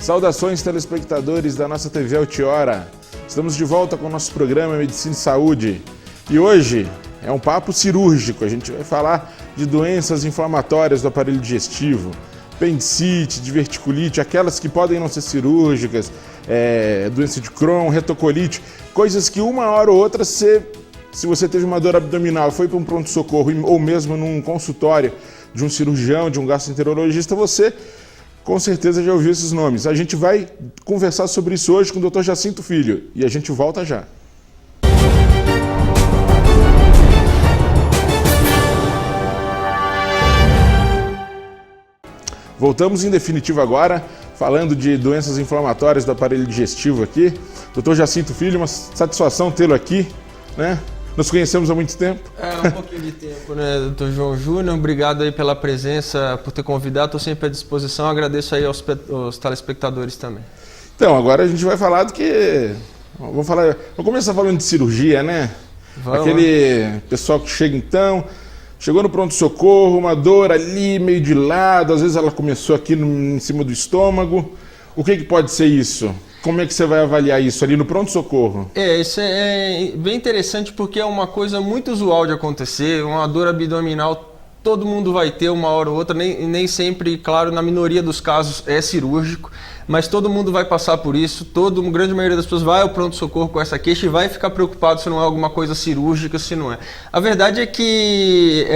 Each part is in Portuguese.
Saudações, telespectadores da nossa TV Altiora. Estamos de volta com o nosso programa Medicina e Saúde. E hoje é um papo cirúrgico. A gente vai falar de doenças inflamatórias do aparelho digestivo, apendicite, diverticulite, aquelas que podem não ser cirúrgicas, doença de Crohn, retocolite, coisas que uma hora ou outra, se você teve uma dor abdominal, foi para um pronto-socorro ou mesmo num consultório de um cirurgião, de um gastroenterologista, você com certeza já ouviu esses nomes. A gente vai conversar sobre isso hoje com o Dr. Jacinto Filho e a gente volta já. Voltamos em definitivo agora, falando de doenças inflamatórias do aparelho digestivo aqui. Dr. Jacinto Filho, uma satisfação tê-lo aqui, né? Nos conhecemos há muito tempo. Um pouquinho de tempo, né, Dr. João Júnior? Obrigado aí pela presença, por ter convidado. Estou sempre à disposição. Agradeço aí aos telespectadores também. Então, agora a gente vai falar do que... Vamos começar falando de cirurgia, né? Vamos. Aquele pessoal que chega então, chegou no pronto-socorro, uma dor ali meio de lado, às vezes ela começou aqui em cima do estômago. O que pode ser isso? Como é que você vai avaliar isso ali no pronto-socorro? Isso é bem interessante porque é uma coisa muito usual de acontecer. Uma dor abdominal todo mundo vai ter uma hora ou outra, nem sempre, claro, na minoria dos casos é cirúrgico, mas todo mundo vai passar por isso, a grande maioria das pessoas vai ao pronto-socorro com essa queixa e vai ficar preocupado se não é alguma coisa cirúrgica, se não é. A verdade é que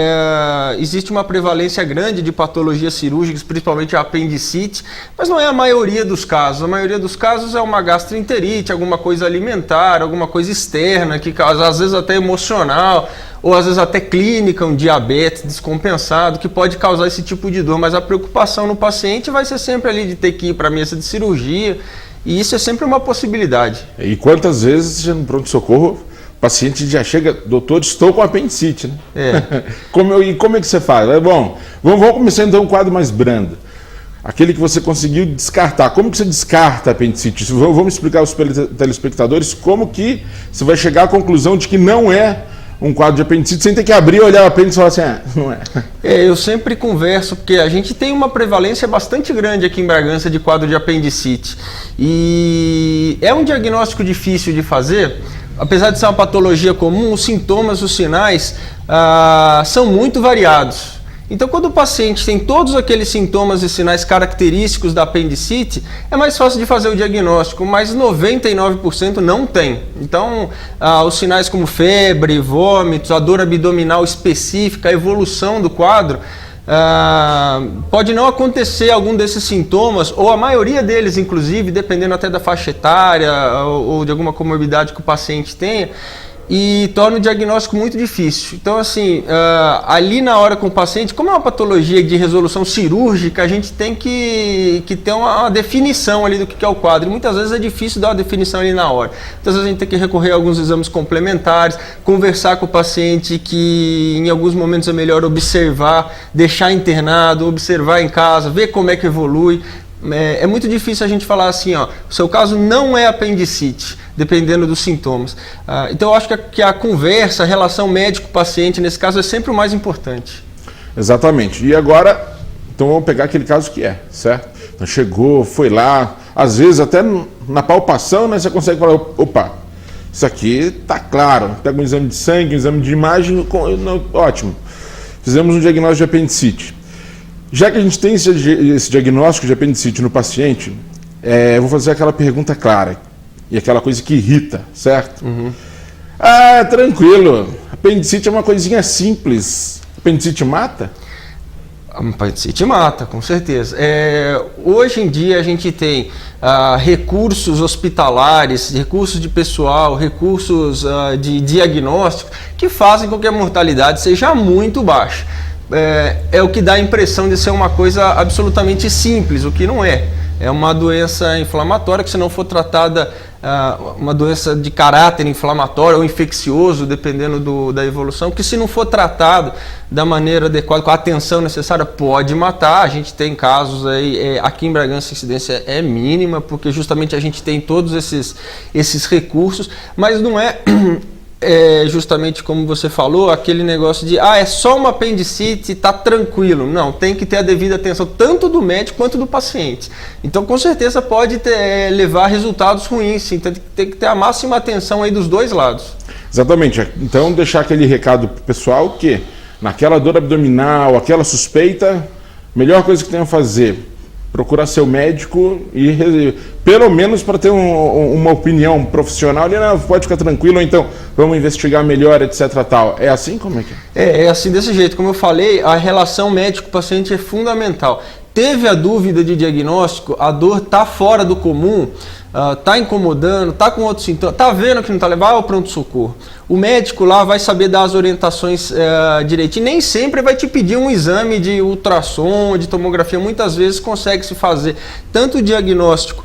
existe uma prevalência grande de patologias cirúrgicas, principalmente a apendicite, mas não é a maioria dos casos. A maioria dos casos é uma gastroenterite, alguma coisa alimentar, alguma coisa externa, que causa, às vezes até emocional, ou às vezes até clínica, um diabetes descompensado, que pode causar esse tipo de dor, mas a preocupação no paciente vai ser sempre ali de ter que ir para a mesa de cirurgia, e isso é sempre uma possibilidade. E quantas vezes no pronto-socorro o paciente já chega, doutor, estou com apendicite, né? E como é que você faz? Bom, vamos começar então um quadro mais brando. Aquele que você conseguiu descartar. Como que você descarta a apendicite? Vamos explicar aos telespectadores como que você vai chegar à conclusão de que não é um quadro de apendicite, sem ter que abrir, olhar o apêndice e falar assim, não é. Eu sempre converso, porque a gente tem uma prevalência bastante grande aqui em Bragança de quadro de apendicite. E é um diagnóstico difícil de fazer, apesar de ser uma patologia comum, os sintomas, os sinais são muito variados. Então, quando o paciente tem todos aqueles sintomas e sinais característicos da apendicite, é mais fácil de fazer o diagnóstico, mas 99% não tem. Então, os sinais como febre, vômitos, a dor abdominal específica, a evolução do quadro, pode não acontecer algum desses sintomas, ou a maioria deles, inclusive, dependendo até da faixa etária ou de alguma comorbidade que o paciente tenha, e torna o diagnóstico muito difícil. Então, assim, ali na hora com o paciente, como é uma patologia de resolução cirúrgica, a gente tem que ter uma definição ali do que é o quadro. E muitas vezes é difícil dar uma definição ali na hora. Muitas vezes a gente tem que recorrer a alguns exames complementares, conversar com o paciente que em alguns momentos é melhor observar, deixar internado, observar em casa, ver como é que evolui. É muito difícil a gente falar assim, o seu caso não é apendicite, dependendo dos sintomas. Então eu acho que a conversa, a relação médico-paciente, nesse caso, é sempre o mais importante. Exatamente. E agora, então vamos pegar aquele caso que é, certo? Então chegou, foi lá, às vezes até na palpação, né, você consegue falar, opa, isso aqui tá claro. Pega um exame de sangue, um exame de imagem, ótimo. Fizemos um diagnóstico de apendicite. Já que a gente tem esse diagnóstico de apendicite no paciente, eu vou fazer aquela pergunta clara e aquela coisa que irrita, certo? Uhum. Tranquilo, apendicite é uma coisinha simples. Apendicite mata? A apendicite mata, com certeza. Hoje em dia a gente tem recursos hospitalares, recursos de pessoal, recursos de diagnóstico que fazem com que a mortalidade seja muito baixa. É o que dá a impressão de ser uma coisa absolutamente simples, o que não é. É uma doença inflamatória que, se não for tratada, uma doença de caráter inflamatório ou infeccioso, dependendo da evolução, que, se não for tratado da maneira adequada, com a atenção necessária, pode matar. A gente tem casos aí, aqui em Bragança a incidência é mínima, porque justamente a gente tem todos esses recursos, mas não é é justamente como você falou, aquele negócio de é só uma apendicite, tá tranquilo. Não, tem que ter a devida atenção tanto do médico quanto do paciente. Então, com certeza pode levar a resultados ruins, sim. Então, tem que ter a máxima atenção aí dos dois lados. Exatamente. Então, deixar aquele recado pro pessoal que naquela dor abdominal, aquela suspeita, melhor coisa que tem a fazer, procurar seu médico e pelo menos para ter uma opinião profissional, ele não pode ficar tranquilo, ou então vamos investigar melhor, etc. tal. É assim como é que é? É assim desse jeito. Como eu falei, a relação médico-paciente é fundamental. Teve a dúvida de diagnóstico, a dor está fora do comum, está incomodando, está com outros sintomas, está vendo que não está levando ao pronto-socorro. O médico lá vai saber dar as orientações direitinho. Nem sempre vai te pedir um exame de ultrassom, de tomografia. Muitas vezes consegue se fazer tanto o diagnóstico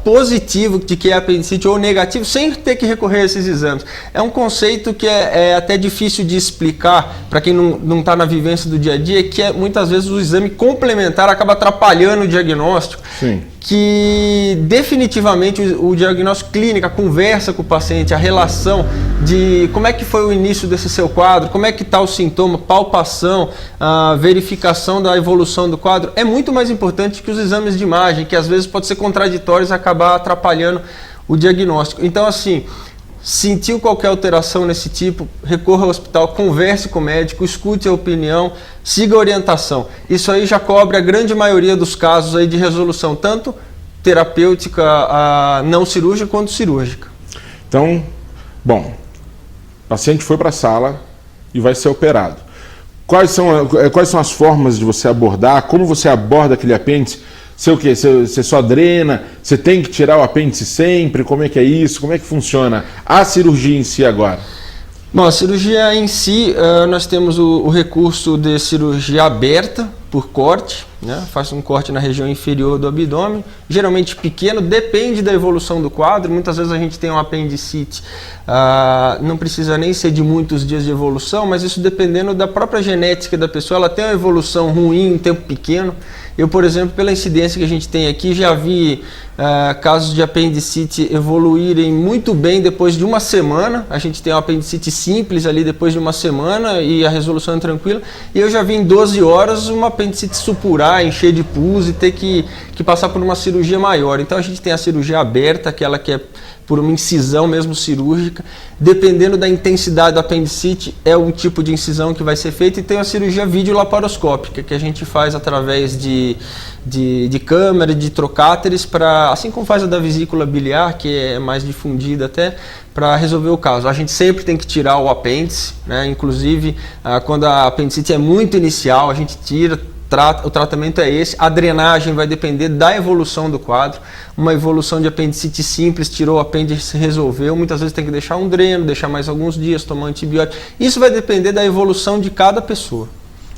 positivo de que é apendicite ou negativo sem ter que recorrer a esses exames. É um conceito que é até difícil de explicar para quem não está na vivência do dia a dia, que muitas vezes o exame complementar acaba atrapalhando o diagnóstico. Sim. Que definitivamente o diagnóstico clínico, a conversa com o paciente, a relação de como é que foi o início desse seu quadro, como é que está o sintoma, palpação, a verificação da evolução do quadro, é muito mais importante que os exames de imagem, que às vezes pode ser contraditórios e acabar atrapalhando o diagnóstico. Então, assim, sentiu qualquer alteração nesse tipo, recorra ao hospital, converse com o médico, escute a opinião, siga a orientação. Isso aí já cobre a grande maioria dos casos aí de resolução, tanto terapêutica, não cirúrgica, quanto cirúrgica. Então, bom, o paciente foi para a sala e vai ser operado. Quais são as formas de você abordar? Como você aborda aquele apêndice? Você só drena? Você tem que tirar o apêndice sempre? Como é que é isso? Como é que funciona a cirurgia em si agora? Bom, a cirurgia em si, nós temos o recurso de cirurgia aberta por corte, né? Faz um corte na região inferior do abdômen, geralmente pequeno, depende da evolução do quadro. Muitas vezes a gente tem um apendicite, não precisa nem ser de muitos dias de evolução, mas isso dependendo da própria genética da pessoa, ela tem uma evolução ruim em tempo pequeno. Eu, por exemplo, pela incidência que a gente tem aqui, já vi casos de apendicite evoluírem muito bem depois de uma semana. A gente tem um apendicite simples ali depois de uma semana e a resolução é tranquila. E eu já vi em 12 horas uma apendicite supurar, encher de pus e ter que passar por uma cirurgia maior. Então a gente tem a cirurgia aberta, aquela que é por uma incisão mesmo cirúrgica. Dependendo da intensidade do apendicite, é um tipo de incisão que vai ser feita. E tem a cirurgia videolaparoscópica, que a gente faz através de câmera, de trocáteres, assim como faz a da vesícula biliar, que é mais difundida até, para resolver o caso. A gente sempre tem que tirar o apêndice, né? Inclusive quando a apendicite é muito inicial, a gente tira. O tratamento é esse, a drenagem vai depender da evolução do quadro. Uma evolução de apendicite simples, tirou o apêndice, resolveu, muitas vezes tem que deixar um dreno, deixar mais alguns dias, tomar antibiótico. Isso vai depender da evolução de cada pessoa.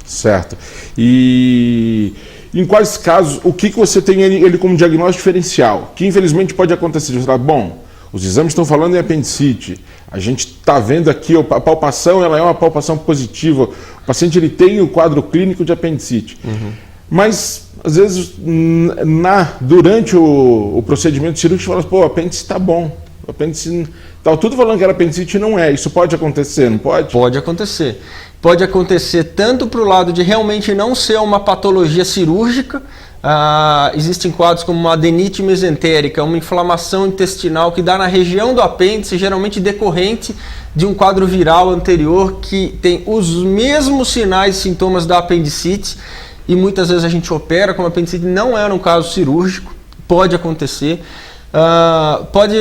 Certo. E em quais casos, o que você tem ele como diagnóstico diferencial? Que infelizmente pode acontecer. Você fala, bom, os exames estão falando em apendicite, a gente está vendo aqui, a palpação ela é uma palpação positiva, o paciente ele tem o quadro clínico de apendicite. Uhum. Mas, às vezes, durante o procedimento cirúrgico, você fala, o apêndice está bom, o apêndice está tudo falando que era apendicite e não é. Isso pode acontecer, não pode? Pode acontecer. Pode acontecer tanto para o lado de realmente não ser uma patologia cirúrgica. Existem quadros como uma adenite mesentérica, uma inflamação intestinal que dá na região do apêndice, geralmente decorrente de um quadro viral anterior que tem os mesmos sinais e sintomas da apendicite, e muitas vezes a gente opera como apendicite, não é um caso cirúrgico, pode acontecer. Pode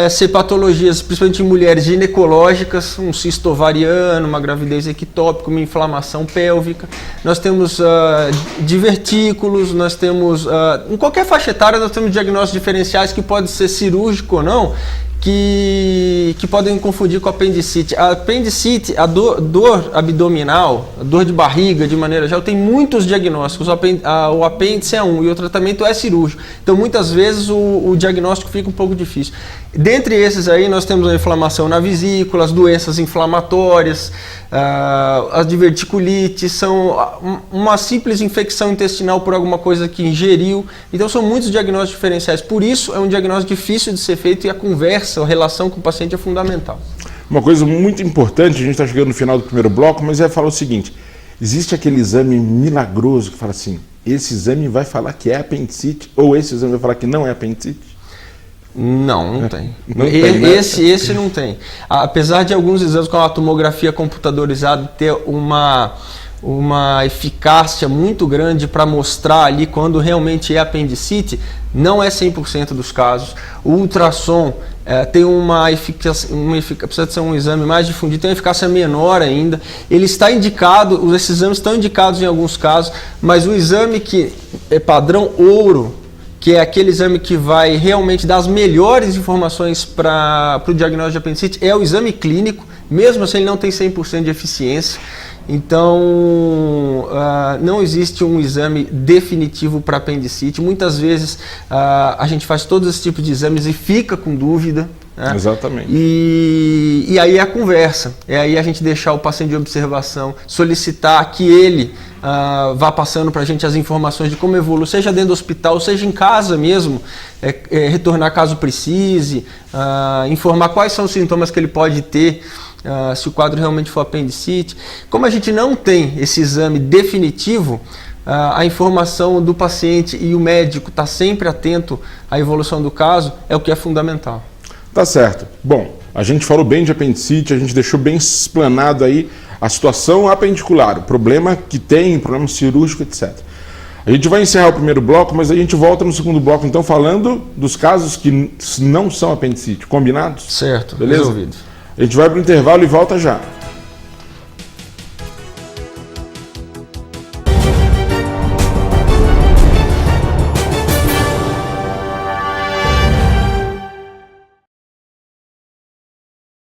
ser patologias, principalmente em mulheres ginecológicas, um cisto ovariano, uma gravidez ectópica, uma inflamação pélvica. Nós temos divertículos, nós temos, em qualquer faixa etária, nós temos diagnósticos diferenciais que pode ser cirúrgico ou não, que podem confundir com a apendicite. A apendicite, a dor abdominal, a dor de barriga, de maneira geral, tem muitos diagnósticos. O apêndice é um e o tratamento é cirúrgico. Então, muitas vezes, o diagnóstico fica um pouco difícil. Dentre esses aí, nós temos a inflamação na vesícula, as doenças inflamatórias, as diverticulites, são uma simples infecção intestinal por alguma coisa que ingeriu. Então, são muitos diagnósticos diferenciais. Por isso, é um diagnóstico difícil de ser feito e a conversa, a relação com o paciente é fundamental. Uma coisa muito importante, a gente está chegando no final do primeiro bloco, mas é falar o seguinte, existe aquele exame milagroso que fala assim, esse exame vai falar que é apendicite ou esse exame vai falar que não é apendicite? Não tem. Não tem, né? Esse não tem. Apesar de alguns exames com a tomografia computadorizada ter uma eficácia muito grande para mostrar ali quando realmente é apendicite, não é 100% dos casos. O ultrassom tem uma eficácia, precisa de ser um exame mais difundido, tem uma eficácia menor ainda. Ele está indicado, esses exames estão indicados em alguns casos, mas o exame que é padrão ouro, que é aquele exame que vai realmente dar as melhores informações para o diagnóstico de apendicite, é o exame clínico, mesmo assim ele não tem 100% de eficiência. Então, não existe um exame definitivo para apendicite. Muitas vezes a gente faz todos esses tipos de exames e fica com dúvida. Né? Exatamente. E aí é a conversa, é aí a gente deixar o paciente de observação, solicitar que ele vá passando para a gente as informações de como evolui, seja dentro do hospital, seja em casa mesmo, retornar caso precise, informar quais são os sintomas que ele pode ter, se o quadro realmente for apendicite. Como a gente não tem esse exame definitivo, a informação do paciente e o médico está sempre atento à evolução do caso, é o que é fundamental. Tá certo. Bom, a gente falou bem de apendicite, a gente deixou bem explanado aí a situação apendicular, o problema que tem, problema cirúrgico, etc. A gente vai encerrar o primeiro bloco, mas a gente volta no segundo bloco, então, falando dos casos que não são apendicite, combinados? Certo, beleza? resolvido. A gente vai para o intervalo e volta já.